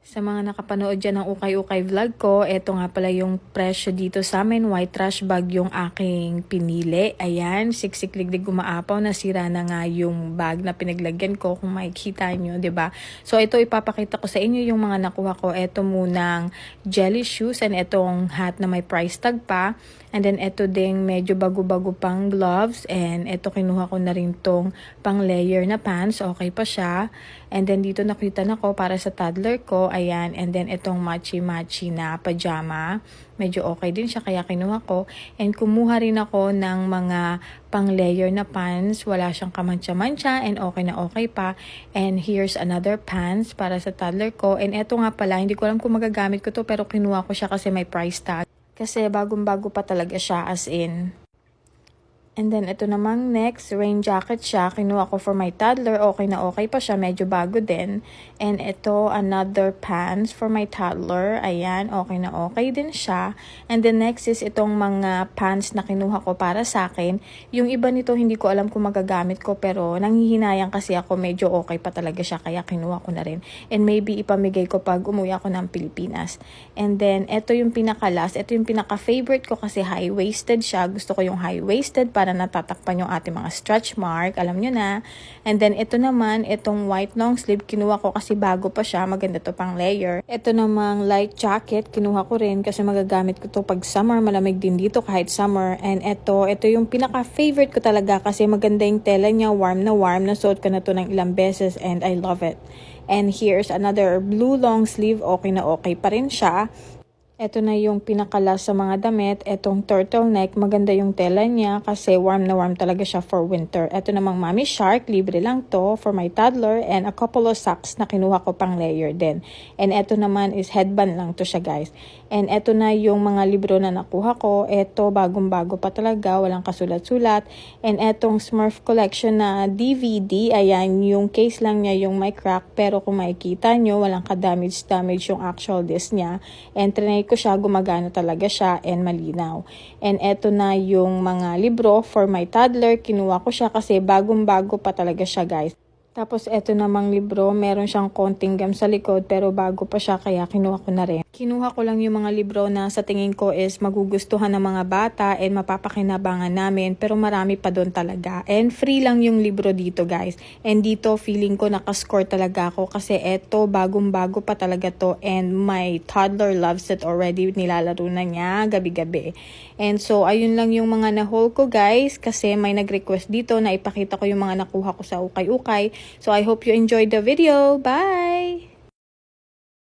Sa mga nakapanood dyan ng ukay-ukay vlog ko, eto nga pala yung presyo dito sa amin. White trash bag yung aking pinili. Ayan, siksik-liglig umaapaw. Nasira na nga yung bag na pinaglagyan ko kung makikita nyo, ba diba? So ito ipapakita ko sa inyo yung mga nakuha ko. Ito munang jelly shoes and itong hat na may price tag pa. And then ito ding medyo bago-bago pang gloves. And ito kinuha ko na rin tong pang layer na pants. Okay pa siya. And then dito nakita na ko para sa toddler ko. Ayan. And then itong matchy-matchy na pajama. Medyo okay din siya kaya kinuha ko. And kumuha rin ako ng mga pang layer na pants. Wala siyang kamantsa-mantsa and okay na okay pa. And here's another pants para sa toddler ko. And eto nga pala, hindi ko alam kung magagamit ko to pero kinuha ko siya kasi may price tag. Kasi bagong-bago pa talaga siya as in. And then, ito namang next, rain jacket siya. Kinuha ko for my toddler. Okay na okay pa siya. Medyo bago din. And ito, another pants for my toddler. Ayan, okay na okay din siya. And then next is itong mga pants na kinuha ko para sa akin. Yung iba nito, hindi ko alam kung magagamit ko. Pero nanghihinayang kasi ako. Medyo okay pa talaga siya. Kaya kinuha ko na rin. And maybe ipamigay ko pag umuwi ako ng Pilipinas. And then, ito yung pinaka-last. Ito yung pinaka-favorite ko kasi high-waisted siya. Gusto ko yung high-waisted para natatakpan yung ating mga stretch mark. Alam nyo na. And then, ito naman, itong white long sleeve, kinuha ko kasi bago pa siya. Maganda to pang layer. Ito namang light jacket, kinuha ko rin kasi magagamit ko to pag summer. Malamig din dito kahit summer. And ito yung pinaka-favorite ko talaga kasi maganda yung tela niya. Warm na warm. Nasuot ko na to ng ilang beses and I love it. And here's another blue long sleeve. Okay na okay pa rin siya. Ito na yung pinakalas sa mga damit. Itong turtleneck, maganda yung tela niya kasi warm na warm talaga siya for winter. Ito namang Mami Shark, libre lang to for my toddler and a couple of socks na kinuha ko pang layer din. And ito naman is headband lang to siya guys. And ito na yung mga libro na nakuha ko. Ito bagong-bago pa talaga, walang kasulat-sulat. And etong Smurf collection na DVD, ayan, yung case lang niya yung may crack pero kung makikita nyo, walang ka-damage yung actual disc niya. And trinay ko siya, gumagana talaga siya and malinaw. And eto na yung mga libro for my toddler. Kinuha ko siya kasi bagong-bago pa talaga siya guys. Tapos eto namang libro, meron siyang konting gam sa likod pero bago pa siya kaya kinuha ko na rin. Kinuha ko lang yung mga libro na sa tingin ko is magugustuhan ng mga bata and mapapakinabangan namin pero marami pa doon talaga. And free lang yung libro dito guys. And dito feeling ko nakascore talaga ako kasi eto bagong-bago pa talaga to and my toddler loves it already. Nilalaro na niya gabi-gabi. And so ayun lang yung mga na-haul ko guys kasi may nag-request dito na ipakita ko yung mga nakuha ko sa ukay-ukay. So I hope you enjoyed the video. Bye!